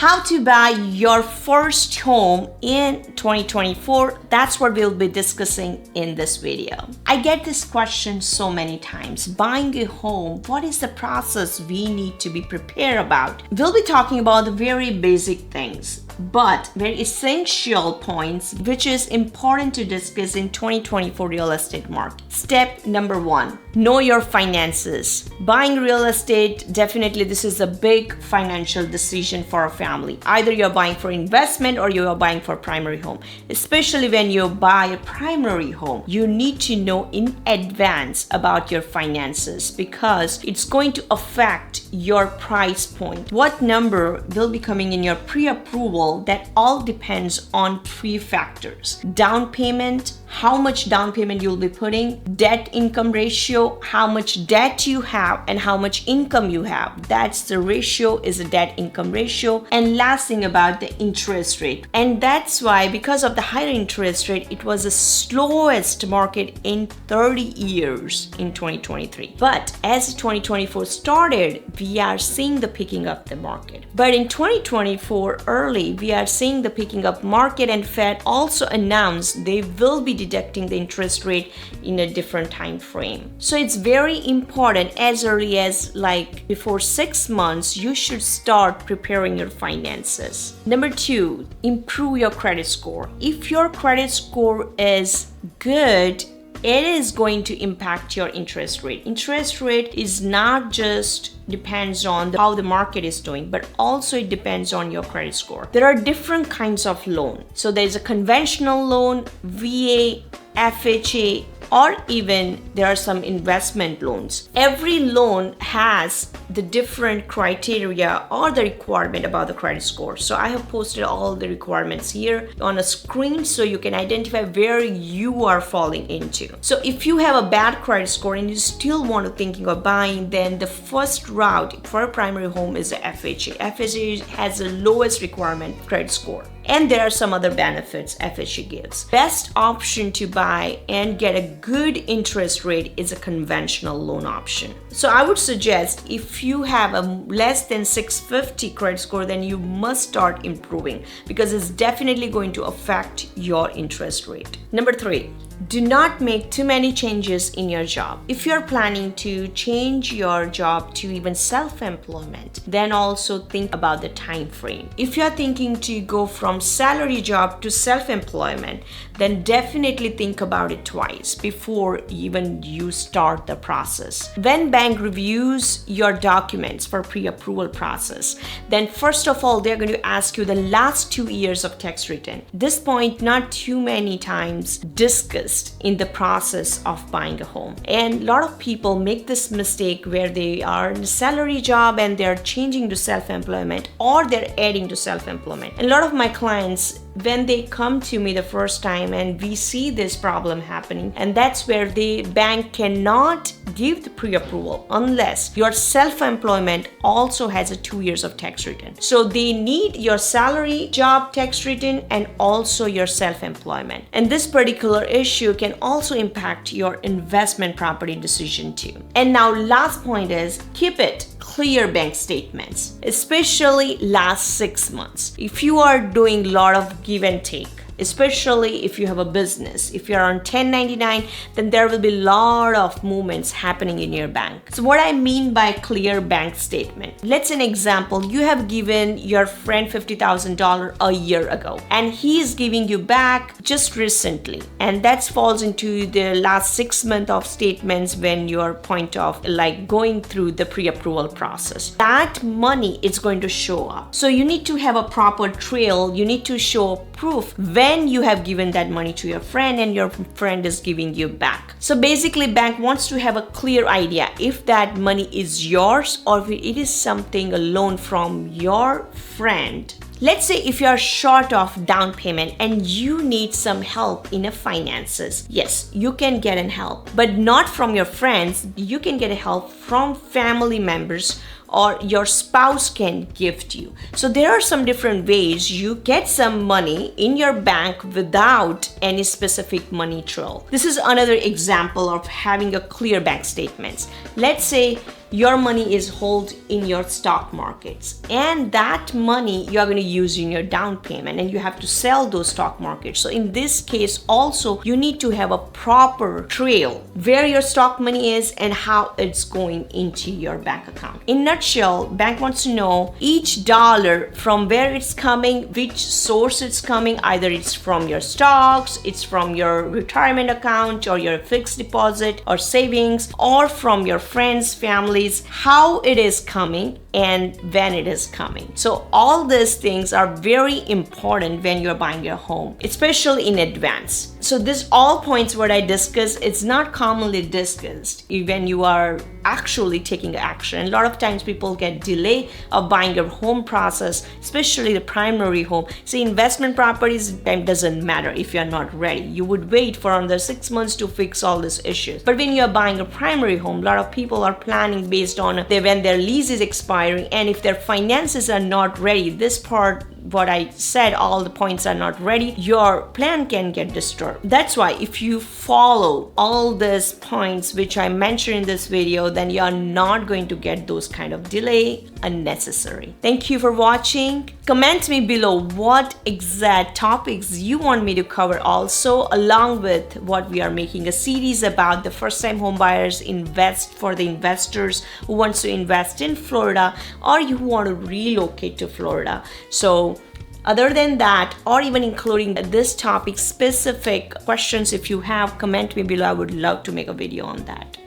How to buy your first home in 2024. That's what we'll be discussing in this video. I get this question so many times. Buying a home, what is the process we need to be prepared about? We'll be talking about the very basic things, but very essential points which is important to discuss in 2024 real estate market. Step number 1, know your finances. Buying real estate, definitely this is a big financial decision for a family. Either you're buying for investment or you're buying for primary home. Especially when you buy a primary home, you need to know in advance about your finances because it's going to affect your price point. What number will be coming in your pre-approval, that all depends on 3 factors. Down payment, how much down payment you'll be putting, debt income ratio, how much debt you have and how much income you have. That's the ratio, is a debt income ratio. And last thing about the interest rate. And that's why, because of the higher interest rate, it was the slowest market in 30 years in 2023. But as 2024 started, we are seeing the picking up the market. But in 2024 early, we are seeing the picking up market, and Fed also announced they will be deducting the interest rate in a different time frame. So it's very important, as early as like before 6 months, you should start preparing your finances. Number 2, improve your credit score. If your credit score is good, it is going to impact your interest rate. Interest rate is not just depends on how the market is doing, but also it depends on your credit score. There are different kinds of loan. So there's a conventional loan, VA, FHA, or even there are some investment loans. Every loan has the different criteria or the requirement about the credit score. So I have posted all the requirements here on a screen so you can identify where you are falling into. So if you have a bad credit score and you still want to thinking of buying, then the first route for a primary home is the FHA. FHA has the lowest requirement credit score. And there are some other benefits FHA gives. Best option to buy and get a good interest rate is a conventional loan option. So I would suggest if you have a less than 650 credit score, then you must start improving because it's definitely going to affect your interest rate. Number 3, do not make too many changes in your job. If you're planning to change your job to even self-employment, then also think about the time frame. If you're thinking to go from salary job to self-employment, then definitely think about it twice before even you start the process. When bank reviews your documents for pre-approval process, then first of all, they're going to ask you the last 2 years of tax return. This point not too many times discussed in the process of buying a home. And a lot of people make this mistake where they are in a salary job and they're changing to self-employment or they're adding to self-employment. And a lot of my clients, when they come to me the first time and we see this problem happening, and that's where the bank cannot give the pre-approval unless your self-employment also has a 2 years of tax return. So they need your salary job tax return and also your self-employment. And this particular issue can also impact your investment property decision too. And now last point is keep it clear bank statements, especially last 6 months. If you are doing a lot of give and take, especially if you have a business, if you're on 1099, then there will be a lot of movements happening in your bank. So what I mean by clear bank statement, let's say an example, you have given your friend $50,000 a year ago and he is giving you back just recently, and that falls into the last 6 months of statements when you're point of like going through the pre-approval process. That money is going to show up. So you need to have a proper trail. You need to show proof when you have given that money to your friend and your friend is giving you back. So basically bank wants to have a clear idea if that money is yours or if it is something, a loan from your friend. Let's say if you are short of down payment and you need some help in a finances, yes, you can get an help, but not from your friends. You can get a help from family members or your spouse can gift you. So there are some different ways you get some money in your bank without any specific money trail. This is another example of having a clear bank statements. Let's say your money is held in your stock markets, and that money you are going to use in your down payment, and you have to sell those stock markets. So in this case also, you need to have a proper trail where your stock money is and how it's going into your bank account. In nutshell, bank wants to know each dollar from where it's coming, which source it's coming. Either it's from your stocks, it's from your retirement account or your fixed deposit or savings, or from your friends, families, how it is coming and when it is coming. So all these things are very important when you're buying your home, especially in advance. So this all points what I discussed, it's not commonly discussed when you are actually taking action. A lot of times people get delay of buying your home process, especially the primary home. See, investment properties, time doesn't matter if you're not ready. You would wait for another 6 months to fix all these issues. But when you're buying a primary home, a lot of people are planning based on when their lease is expiring, and if their finances are not ready, this part what I said, all the points are not ready, your plan can get disturbed. That's why if you follow all these points which I mentioned in this video, then you are not going to get those kind of delay unnecessary. Thank you for watching. Comment me below what exact topics you want me to cover also, along with what we are making a series about the first time home buyers invest, for the investors who wants to invest in Florida or you who want to relocate to Florida. So other than that, or even including this topic specific questions, if you have, comment me below. I would love to make a video on that.